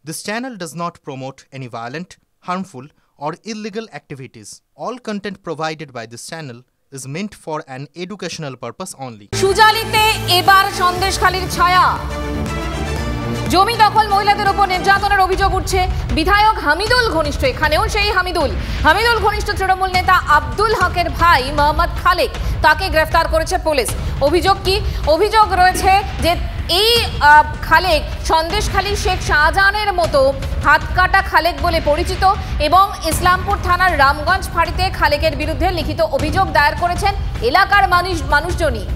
This channel does not promote any violent, harmful, or illegal activities. All content provided by this channel is meant for an educational purpose only. সুজালিতে এবার সন্দেশখালীর ছায়া। জমি দখল মহিলাদের উপর নির্যাতনের অভিযোগ উঠছে। বিধায়ক হামিদুল ঘনিষ্ঠ, এখানেও সেই হামিদুল ঘনিষ্ঠ তৃণমূল নেতা আব্দুল হকের ভাই মোহাম্মদ খালেক, তাকে গ্রেফতার করেছে পুলিশ। অভিযোগ কি? অভিযোগ রয়েছে যে এই খালেক সন্দেশখালী শেখ শাহজাহানের মতো হাতকাটা খালেক বলে পরিচিত এবং ইসলামপুর থানার রামগঞ্জ ফাঁড়িতে খালেকের বিরুদ্ধে লিখিত অভিযোগ দায়ের করেছেন এলাকার মানুষজনই।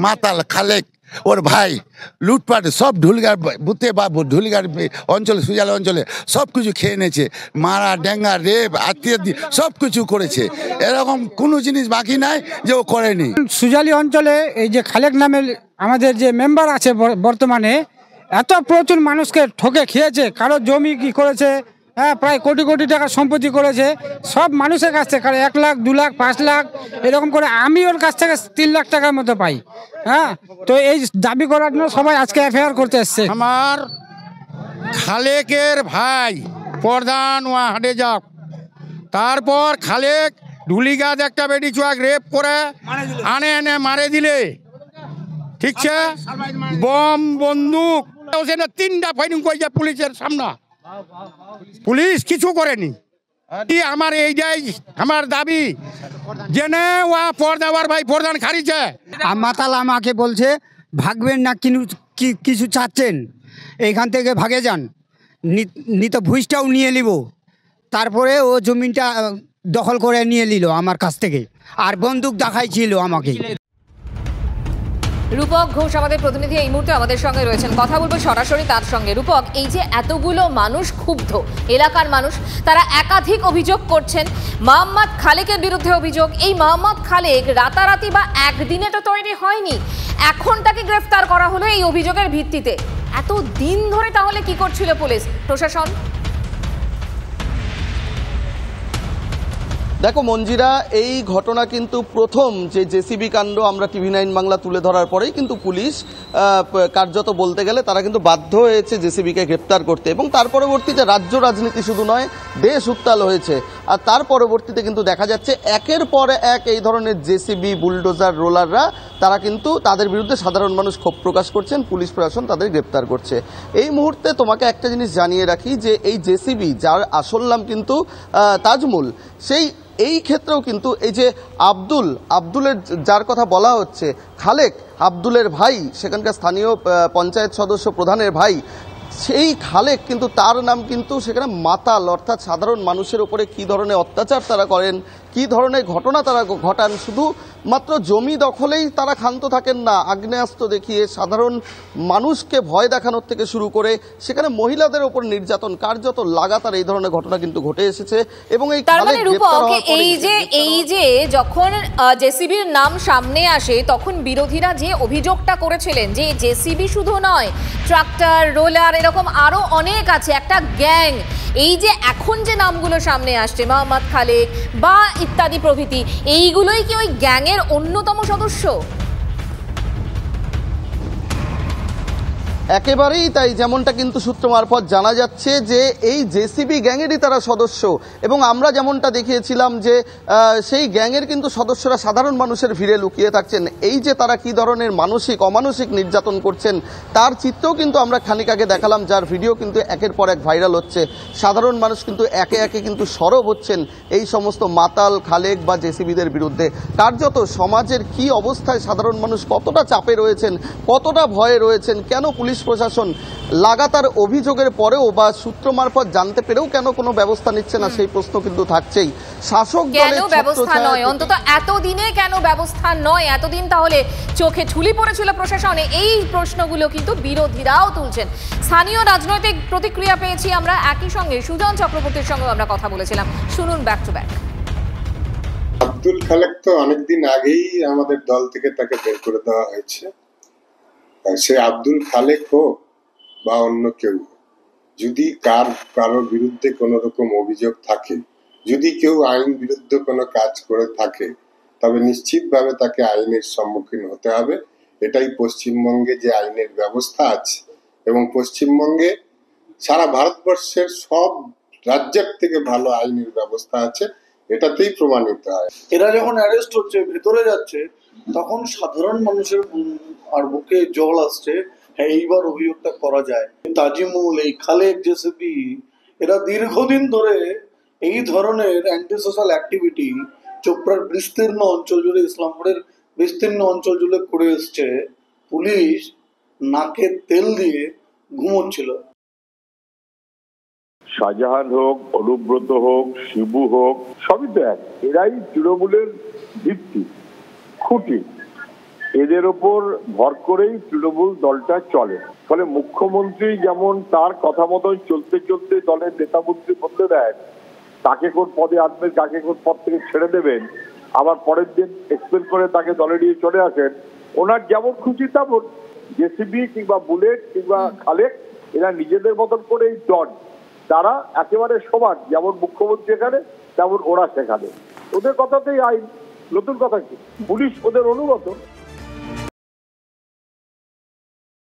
মাতাল খালেক ওর ভাই লুটপাট সব ঢুলিগার বুতে বা ঢুলিগার অঞ্চলে সুজাল অঞ্চলে সব কিছু খেয়ে নিয়েছে, মারা ডেঙ্গা রেপ আত্মীয় সব কিছু করেছে। এরকম কোনো জিনিস বাকি নাই যে ও করেনি। সুজালি অঞ্চলে এই যে খালেক নামে আমাদের যে মেম্বার আছে বর্তমানে, এত প্রচুর মানুষকে ঠকে খেয়েছে, কারো জমি কি করেছে, হ্যাঁ প্রায় কোটি কোটি টাকা সম্পত্তি করেছে সব মানুষের কাছ থেকে, 1 লাখ 2 লাখ 5 লাখ এরকম করে। আমি ওর কাছ থেকে 3 লাখ টাকার মতো পাই। হ্যাঁ, তো এই দাবি করার জন্য সবাই আজকে এফআইআর করতে এসছে। আমার খালেকের ভাই প্রধান ওয়া হাটে যাক, তারপর খালেক ঢুলিগাছ একটা বেটি চুয়াক রেপ করে এনে মারে দিলে, ঠিক আছে, বম বন্দুক 3টা ফাইটিং করেছে পুলিশের সামনে, পুলিশ কিছু করেনি। আমার এইটাই আমার দাবি, জেনে ওয়া পর্দাবার ভাই প্রধান খারিছে। মাতাল আমাকে বলছে ভাগবেন না, কিছু চাচ্ছেন এইখান থেকে ভাগে যান, নিত ভুইসটাও নিয়ে নিব। তারপরে ও জমিনটা দখল করে নিয়ে নিল আমার কাছ থেকে, আর বন্দুক দেখাইছিল আমাকে। রূপক ঘোষ আমাদের প্রতিনিধি এই মুহূর্তে আমাদের সঙ্গে রয়েছেন, কথা বলবো সরাসরি তার সঙ্গে। রূপক, এই যে এতগুলো মানুষ ক্ষুব্ধ, এলাকার মানুষ, তারা একাধিক অভিযোগ করছেন মোহাম্মদ খালেকের বিরুদ্ধে অভিযোগ। এই মোহাম্মদ খালেক রাতারাতি বা একদিনে তো তৈরি হয়নি, এখন তাকে গ্রেফতার করা হলো এই অভিযোগের ভিত্তিতে। এত দিন ধরে তাহলে কি করছিল পুলিশ প্রশাসন? দেখো মঞ্জিরা, এই ঘটনা কিন্তু প্রথম যে জেসিবি কাণ্ড আমরা TV9 বাংলা তুলে ধরার পরেই কিন্তু পুলিশ কার্যত বলতে গেলে তারা কিন্তু বাধ্য হয়েছে জেসিবিকে গ্রেপ্তার করতে, এবং তার পরবর্তীতে রাজ্য রাজনীতি শুধু নয়, দেশ উত্তাল হয়েছে। আর তার পরবর্তীতে কিন্তু দেখা যাচ্ছে একের পর এক এই ধরনের জেসিবি, বুলডোজার, রোলাররা তারা কিন্তু তাদের বিরুদ্ধে সাধারণ মানুষ ক্ষোভ প্রকাশ করছেন, পুলিশ প্রশাসন তাদের গ্রেপ্তার করছে। এই মুহূর্তে তোমাকে একটা জিনিস জানিয়ে রাখি যে এই জেসিবি, যার আসল নাম কিন্তু তাজমুল, এই ক্ষেত্রেও কিন্তু এই যে আব্দুলের যার কথা বলা হচ্ছে, খালেক আব্দুলের ভাই, সেখানকার স্থানীয় পঞ্চায়েত সদস্য প্রধানের ভাই, সেই খালেক কিন্তু তার নাম কিন্তু সেখানে মাতাল, অর্থাৎ সাধারণ মানুষের উপরে কী ধরনের অত্যাচার তারা করেন, কী ধরনের ঘটনা তারা ঘটান। শুধু মাত্র জমি দখলেই তারা ক্ষান্ত থাকেন না, আগ্নেয়াস্ত্র দেখিয়ে সাধারণ মানুষকে ভয় দেখানোর থেকে শুরু করে সেখানে মহিলাদের উপর নির্যাতন, কার্যত লাগাতার এই ধরনের ঘটনা কিন্তু ঘটে এসেছে। এবং এই যে যখন জেসিবির নাম সামনে আসে, তখন বিরোধীরা যে অভিযোগটা করেছিলেন যে জেসিবি শুধু নয়, ট্রাক্টর, রোলার, এরকম আরো অনেক আছে, একটা গ্যাং। এই যে এখন যে নামগুলো সামনে আসছে, মোহাম্মদ খালেক বা ইত্যাদি প্রভৃতি, এইগুলোই কি ওই গ্যাংয়ের অন্যতম সদস্য? একেবারেই তাই, যেমনটা কিন্তু সূত্র মারফত জানা যাচ্ছে যে এই জেসিবি গ্যাংয়েরই তারা সদস্য। এবং আমরা যেমনটা দেখিয়েছিলাম যে সেই গ্যাংয়ের কিন্তু সদস্যরা সাধারণ মানুষের ভিড়ে লুকিয়ে থাকছেন। এই যে তারা কি ধরনের অমানসিক নির্যাতন করছেন তার চিত্রও কিন্তু আমরা খানিক আগে দেখালাম, যার ভিডিও কিন্তু একের পর এক ভাইরাল হচ্ছে। সাধারণ মানুষ কিন্তু একে একে কিন্তু সরব হচ্ছেন এই সমস্ত মাতাল, খালেক বা জেসিবিদের বিরুদ্ধে। কার্যত সমাজের কি অবস্থায় সাধারণ মানুষ কতটা চাপে রয়েছেন, কতটা ভয়ে রয়েছেন, কেন পুলিশ প্রশাসন লাগাতার অভিযোগের পরেও বা সূত্র মারফত জানতে পেরেও কেন কোনো ব্যবস্থা নিচ্ছে না, সেই প্রশ্ন কিন্তু থাকছেই। শাসক দলের ব্যবস্থা নয়, অন্তত এতদিনে কেন ব্যবস্থা নয়? এতদিন তাহলে চোখে ঠুলি পড়েছিল প্রশাসনে, এই প্রশ্নগুলো কিন্তু বিরোধীরাও তুলছেন। স্থানীয় রাজনৈতিক প্রতিক্রিয়া পেয়েছি আমরা, একই সঙ্গে সুজন চক্রবর্তীর সঙ্গে আমরা কথা বলেছিলাম, শুনুন back to back. Abdul Khalek তো অনেকদিন আগেই আমাদের দল থেকে তাকে বের করে দেওয়া হয়েছে। সে আব্দুল খালেক হোক বা অন্য কেউ, যদি কারোর বিরুদ্ধে কোনো রকম অভিযোগ থাকে, যদি কেউ আইন বিরুদ্ধে কোনো কাজ করে থাকে, তবে নিশ্চিতভাবে তাকে আইনের সম্মুখীন হতে হবে। এটাই পশ্চিমবঙ্গে যে আইনের ব্যবস্থা আছে, এবং পশ্চিমবঙ্গে সারা ভারতবর্ষের সব রাজ্যের থেকে ভালো আইনের ব্যবস্থা আছে, এটাতেই প্রমাণিত হয়। এরা যখন অ্যারেস্ট হচ্ছে, ভেতরে যাচ্ছে, তখন সাধারণ মানুষের আর বুকে জল আসছে। হ্যাঁ, এইবার অভিযোগটা করা যায়। তাজিমুল, এই খালেক, জেসিপি, এরা দীর্ঘদিন ধরে এই ধরনের অ্যান্টি সোশ্যাল অ্যাক্টিভিটি চোপড়ার বিস্তীর্ণ অঞ্চল জুড়ে, ইসলামপুরের বিস্তীর্ণ অঞ্চল জুড়ে করে এসছে। পুলিশ নাকে তেল দিয়ে ঘুমোচ্ছিল। শাহজাহান হোক, অনুব্রত হোক, শিবু হোক, সবই তো এক। এরাই তৃণমূলের ভিত্তি, খুঁটি। এদের ওপর ভর করেই তৃণমূল দলটা চলে। ফলে মুখ্যমন্ত্রী যেমন তার কথা মতন চলতে চলতে দলের নেতা মন্ত্রী বদলে দেন, তাকে কোন পদে আনবেন, কাকে কোন পদ থেকে ছেড়ে দেবেন, আবার পরের দিন এক্সপেল করে তাকে দলে নিয়ে চলে আসেন। ওনার যেমন খুশি তেমন। জেসিবি কিংবা বুলেট কিংবা খালেক, এরা নিজেদের মতন করে এই ডন, তারা একেবারে সমান। যেমন মুখ্যমন্ত্রী এখানে, তেমন ওরা সেখানে। ওদের কথাতেই আইন, নতুন কথা কি? পুলিশ ওদের অনুগত।